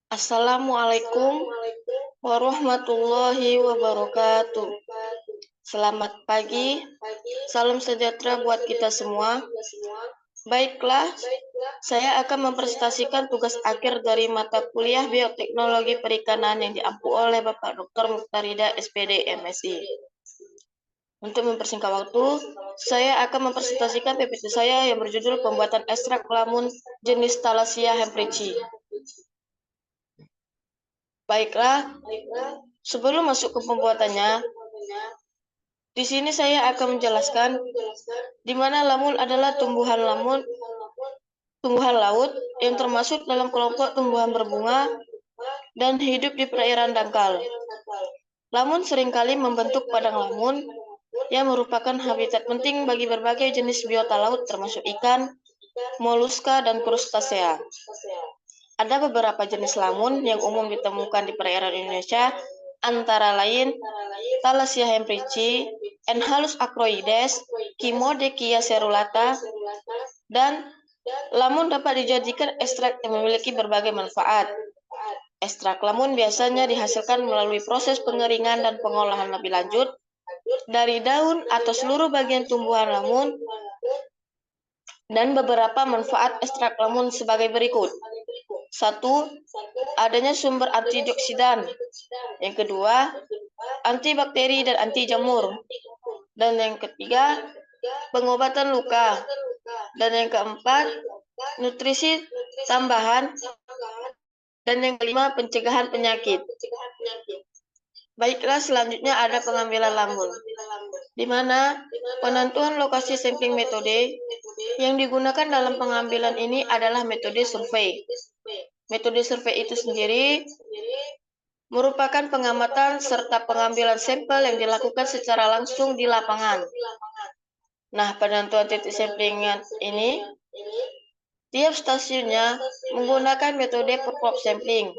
Assalamualaikum warahmatullahi wabarakatuh. Selamat pagi, salam sejahtera buat kita semua. Baiklah, saya akan mempresentasikan tugas akhir dari mata kuliah Bioteknologi Perikanan yang diampu oleh Bapak Dr. Mukhtarida, SPD, MSI. Untuk mempersingkat waktu, saya akan mempresentasikan PPT saya yang berjudul Pembuatan Ekstrak Lamun jenis Thalassia hemprithii. Baiklah, sebelum masuk ke pembuatannya, di sini saya akan menjelaskan di mana lamun adalah tumbuhan laut yang termasuk dalam kelompok tumbuhan berbunga dan hidup di perairan dangkal. Lamun seringkali membentuk padang lamun yang merupakan habitat penting bagi berbagai jenis biota laut termasuk ikan, moluska, dan krustasea. Ada beberapa jenis lamun yang umum ditemukan di perairan Indonesia, antara lain Thalassia hemprithii, Enhalus acroides, Chimodekia cerulata, dan lamun dapat dijadikan ekstrak yang memiliki berbagai manfaat. Ekstrak lamun biasanya dihasilkan melalui proses pengeringan dan pengolahan lebih lanjut dari daun atau seluruh bagian tumbuhan lamun, dan beberapa manfaat ekstrak lamun sebagai berikut. 1. Adanya sumber antioksidan. Yang kedua, antibakteri dan anti jamur. Dan yang ketiga, pengobatan luka. Dan yang keempat, nutrisi tambahan. Dan yang kelima, pencegahan penyakit. Baiklah, selanjutnya ada pengambilan lamun, di mana penentuan lokasi sampling metode yang digunakan dalam pengambilan ini adalah metode survei. Metode survei itu sendiri merupakan pengamatan serta pengambilan sampel yang dilakukan secara langsung di lapangan. Nah, penentuan titik samplingan ini, tiap stasiunnya menggunakan metode per crop sampling,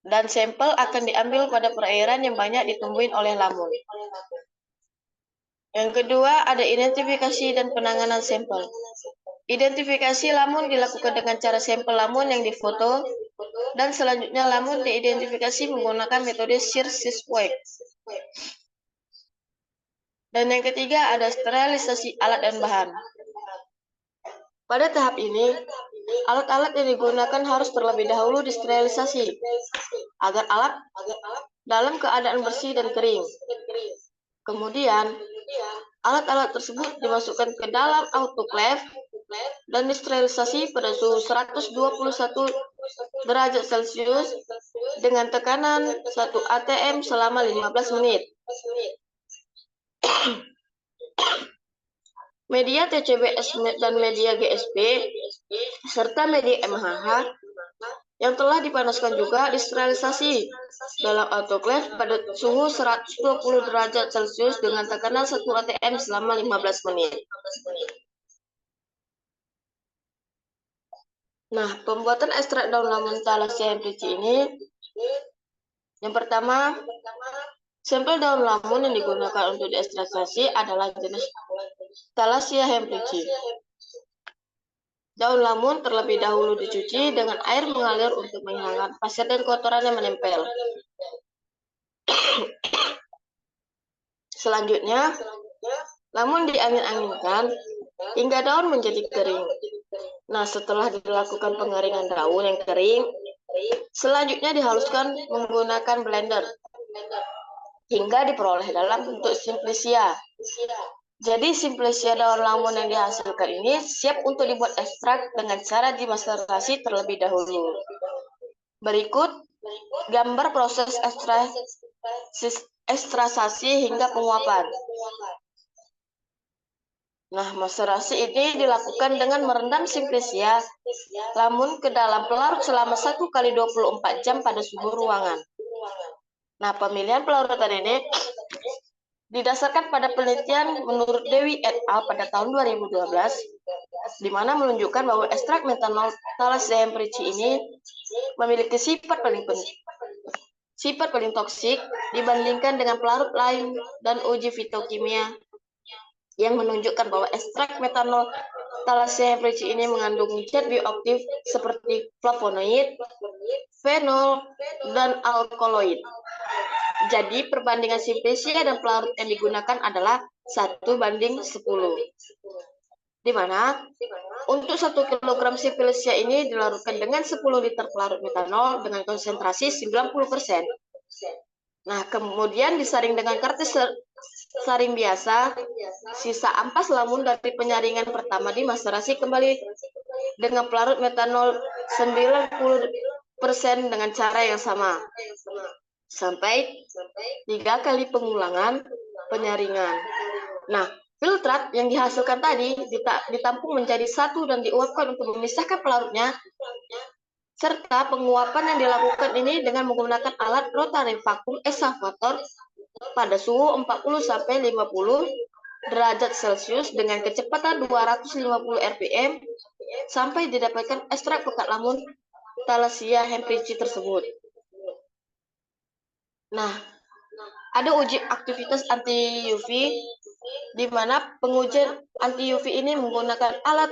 dan sampel akan diambil pada perairan yang banyak ditumbuhin oleh lamun. Yang kedua, ada identifikasi dan penanganan sampel. Identifikasi lamun dilakukan dengan cara sampel lamun yang difoto, dan selanjutnya lamun diidentifikasi menggunakan metode Sear-Syswick. Dan yang ketiga, ada sterilisasi alat dan bahan. Pada tahap ini, alat-alat yang digunakan harus terlebih dahulu disterilisasi agar alat dalam keadaan bersih dan kering. Kemudian, alat-alat tersebut dimasukkan ke dalam autoclave dan disterilisasi pada suhu 121 derajat Celcius dengan tekanan 1 atm selama 15 menit. Media TCBS dan media GSP serta media MHH yang telah dipanaskan juga disterilisasi dalam autoclave pada suhu 120 derajat Celcius dengan tekanan 1 atm selama 15 menit. Nah, pembuatan ekstrak daun lamun Thalassia hemprithii ini, yang pertama, sampel daun lamun yang digunakan untuk diekstraksi adalah jenis Thalassia hemprithii. Daun lamun terlebih dahulu dicuci dengan air mengalir untuk menghilangkan pasir dan kotoran yang menempel. Selanjutnya, lamun diangin-anginkan hingga daun menjadi kering. Nah, setelah dilakukan pengeringan daun yang kering, selanjutnya dihaluskan menggunakan blender hingga diperoleh dalam bentuk simplicia. Jadi simplicia daun lamun yang dihasilkan ini siap untuk dibuat ekstrak dengan cara dimasterasi terlebih dahulu. Berikut gambar proses ekstrasasi hingga penguapan. Nah, masterasi ini dilakukan dengan merendam simplicia lamun ke dalam pelarut selama 1x24 jam pada suhu ruangan. Nah, pemilihan pelarutan ini didasarkan pada penelitian menurut Dewi et al. Pada tahun 2012, di mana menunjukkan bahwa ekstrak metanol Thalassia hemprithii ini memiliki sifat paling toksik dibandingkan dengan pelarut lain, dan uji fitokimia yang menunjukkan bahwa ekstrak metanol Thalassia hemprithii ini mengandung zat bioaktif seperti flavonoid, fenol, dan alkaloid. Jadi perbandingan simpesia dan pelarut yang digunakan adalah 1:10. Di mana untuk 1 kg simpesia ini dilarutkan dengan 10 liter pelarut metanol dengan konsentrasi 90%. Nah, kemudian disaring dengan kertas saring biasa, sisa ampas lamun dari penyaringan pertama dimaserasi kembali dengan pelarut metanol 90% dengan cara yang sama. Sampai 3 kali pengulangan penyaringan. Nah, filtrat yang dihasilkan tadi ditampung menjadi satu dan diuapkan untuk memisahkan pelarutnya, serta penguapan yang dilakukan ini dengan menggunakan alat rotary vacuum excavator pada suhu 40-50 derajat Celcius dengan kecepatan 250 rpm sampai didapatkan ekstrak pekat lamun Thalassia hemprithii tersebut. Nah, ada uji aktivitas anti UV di mana pengujian anti UV ini menggunakan alat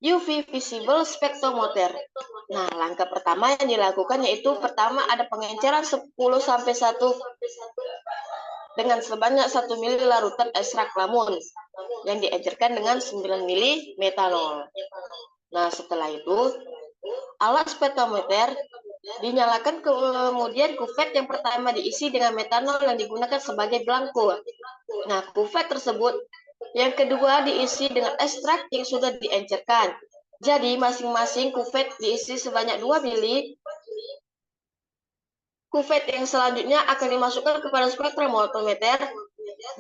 UV visible spektrometer. Nah, langkah pertama yang dilakukan yaitu pertama ada pengenceran 10-1 dengan sebanyak 1 mili larutan ekstrak lamun yang diencerkan dengan 9 mili metanol. Nah, setelah itu alat spektrometer dinyalakan, kemudian kuvet yang pertama diisi dengan metanol yang digunakan sebagai belangko. Nah, kuvet tersebut yang kedua diisi dengan ekstrak yang sudah diencerkan. Jadi, masing-masing kuvet diisi sebanyak 2 mili. Kuvet yang selanjutnya akan dimasukkan kepada spektrometer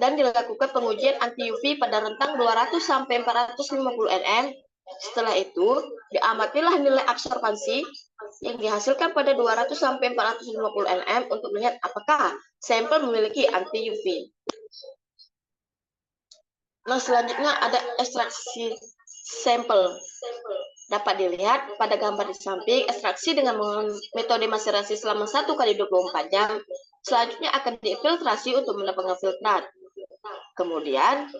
dan dilakukan pengujian anti-UV pada rentang 200-450 nm. Setelah itu, diamatilah nilai absorbansi yang dihasilkan pada 200-450 nm untuk melihat apakah sampel memiliki anti-UV. Nah, selanjutnya ada ekstraksi sampel. Dapat dilihat pada gambar di samping, ekstraksi dengan metode maserasi selama 1x24 jam. Selanjutnya akan difiltrasi untuk mendapatkan filtrat. Kemudian,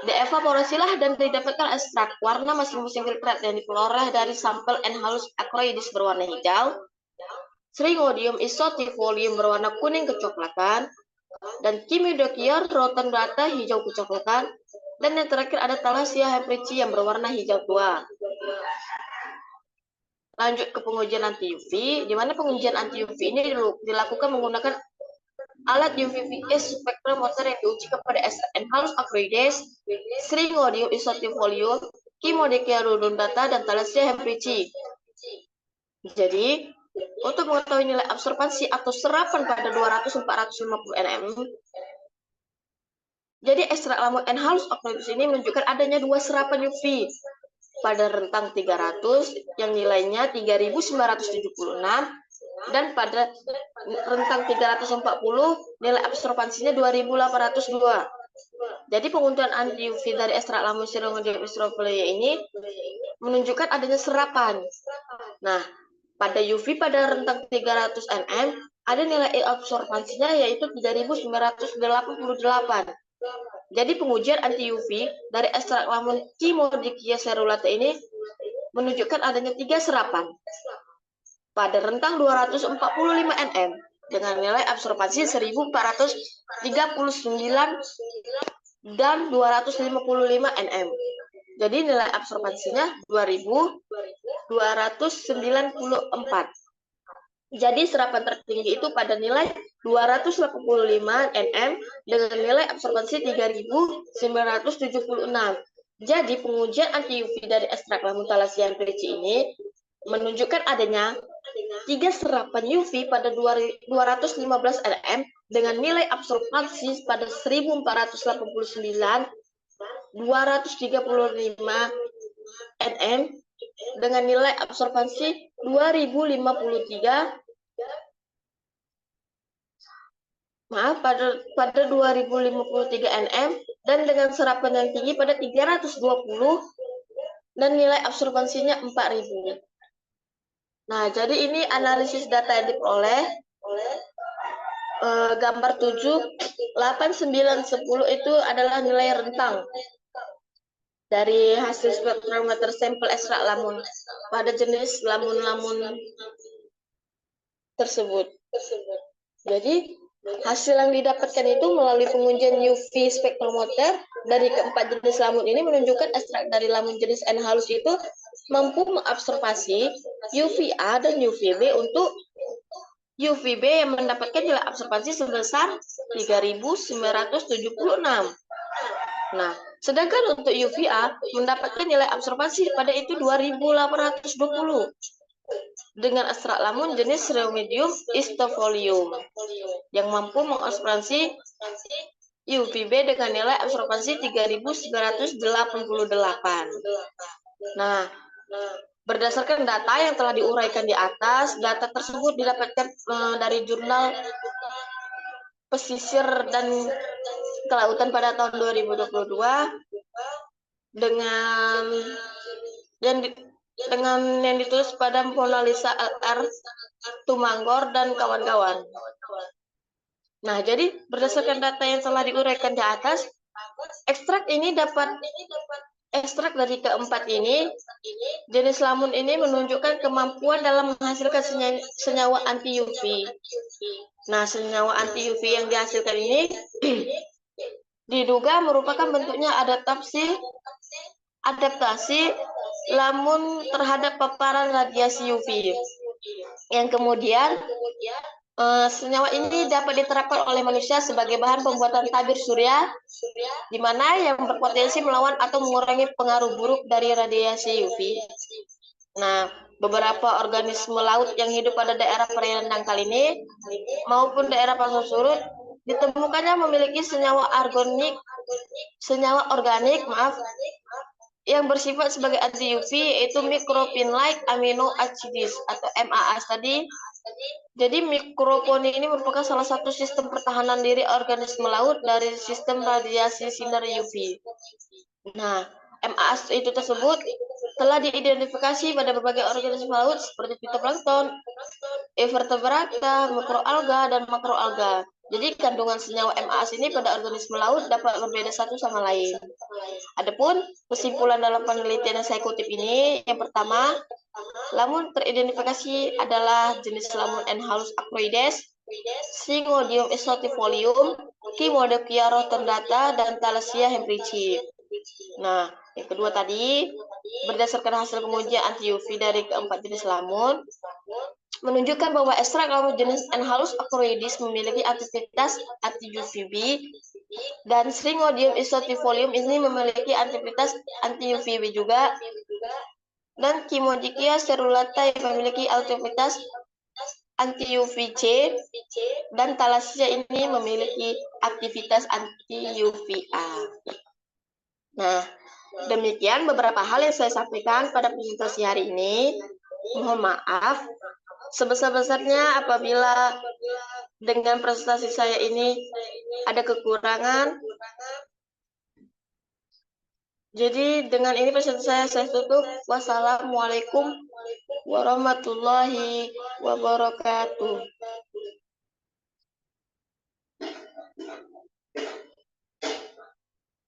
dievaporasilah dan didapatkan ekstrak. Warna masing-masing filtrat yang diperoleh dari sampel Enhalus acroides berwarna hijau, Stryngodium isothiolium berwarna kuning kecoklatan, dan Chimidokia rotundata hijau kecoklatan, dan yang terakhir ada Thalassia hemprithii yang berwarna hijau tua. Lanjut ke pengujian anti-UV, di mana pengujian anti-UV ini dilakukan menggunakan alat UV-VS spektrometer yang diuji kepada Enhalus acroides, Stryngodium isothiolium, Chimidokia rotundata, dan Thalassia hemprithii. Jadi, untuk mengetahui nilai absorbansi atau serapan pada 200-450 nm, jadi ekstrak lamun Enhalus acroides ini menunjukkan adanya 2 serapan UV pada rentang 300 yang nilainya 3976 dan pada rentang 340 nilai absorbansinya 2802. Jadi pengundian anti UV dari ekstrak lamun Stryngodium isothiolium ini menunjukkan adanya serapan. Nah, pada UV pada rentang 300 nm ada nilai absorbansinya yaitu 3988. Jadi pengujian anti UV dari ekstrak lamun Chimidokia cerulata ini menunjukkan adanya 3 serapan pada rentang 245 nm dengan nilai absorbansi 1439 dan 255 nm. Jadi nilai absorbansinya 2294. Jadi serapan tertinggi itu pada nilai 285 nm dengan nilai absorbansi 3976. Jadi pengujian anti UV dari ekstrak lamun Thalassia hemprithii ini menunjukkan adanya 3 serapan UV pada 215 nm dengan nilai absorbansi pada 1489, 235 nm dengan nilai absorbansi 2053, pada 2053 nm dan dengan serapan yang tinggi pada 320 dan nilai absorbansinya 4000. Nah, jadi ini analisis data yang diperoleh. Gambar 7, 8, 9, 10 itu adalah nilai rentang dari hasil spektrometer sampel ekstrak lamun pada jenis lamun-lamun tersebut. Jadi hasil yang didapatkan itu melalui pengujian UV spektrometer dari keempat jenis lamun ini menunjukkan ekstrak dari lamun jenis N halus itu mampu mengabsorbasi UVA dan UVB. Untuk UVB yang mendapatkan nilai absorpsi sebesar 3.976. Nah, sedangkan untuk UVA mendapatkan nilai absorpsi pada itu 2.820 dengan ekstrak lamun jenis Rheumedium istovolium yang mampu mengabsorpsi UVB dengan nilai absorpsi 3.988. Nah, berdasarkan data yang telah diuraikan di atas, data tersebut didapatkan dari jurnal Pesisir dan Kelautan pada tahun 2022 dengan yang ditulis pada Mona Lisa LR Tumanggor dan kawan-kawan. Nah, jadi berdasarkan data yang telah diuraikan di atas, ekstrak dari keempat ini, jenis lamun ini menunjukkan kemampuan dalam menghasilkan senyawa anti UV. Nah, senyawa anti UV yang dihasilkan ini diduga merupakan bentuknya adaptasi lamun terhadap paparan radiasi UV. Yang kemudian senyawa ini dapat diterapkan oleh manusia sebagai bahan pembuatan tabir surya, di mana yang berpotensi melawan atau mengurangi pengaruh buruk dari radiasi UV. Nah, beberapa organisme laut yang hidup pada daerah perairan dangkal ini maupun daerah pasang surut ditemukannya memiliki senyawa organik yang bersifat sebagai anti UV, yaitu micropene-like amino acids atau MAA tadi. Jadi mikroponi ini merupakan salah satu sistem pertahanan diri organisme laut dari sistem radiasi sinar UV. Nah, MAA itu tersebut telah diidentifikasi pada berbagai organisme laut seperti fitoplankton, invertebrata, mikroalga, dan makroalga. Jadi kandungan senyawa MAA ini pada organisme laut dapat berbeda satu sama lain. Adapun kesimpulan dalam penelitian yang saya kutip ini, yang pertama, lamun teridentifikasi adalah jenis lamun N halus acroides, Syngodium isovolium, Chimodokia rotundata, dan Thalassiya hemprici. Nah, yang kedua tadi, berdasarkan hasil pengujian anti UV dari keempat jenis lamun, menunjukkan bahwa ekstrak lamun jenis N halus acroides memiliki aktivitas anti UVB dan Syngodium isovolium ini memiliki aktivitas anti UVB juga, dan Chimodokia cerulata yang memiliki aktivitas anti UVC, dan Thalassiya ini memiliki aktivitas anti UVA. Nah, demikian beberapa hal yang saya sampaikan pada presentasi hari ini. Mohon maaf sebesar-besarnya apabila dengan presentasi saya ini ada kekurangan. Jadi dengan ini presentasi saya tutup. Wassalamualaikum warahmatullahi wabarakatuh.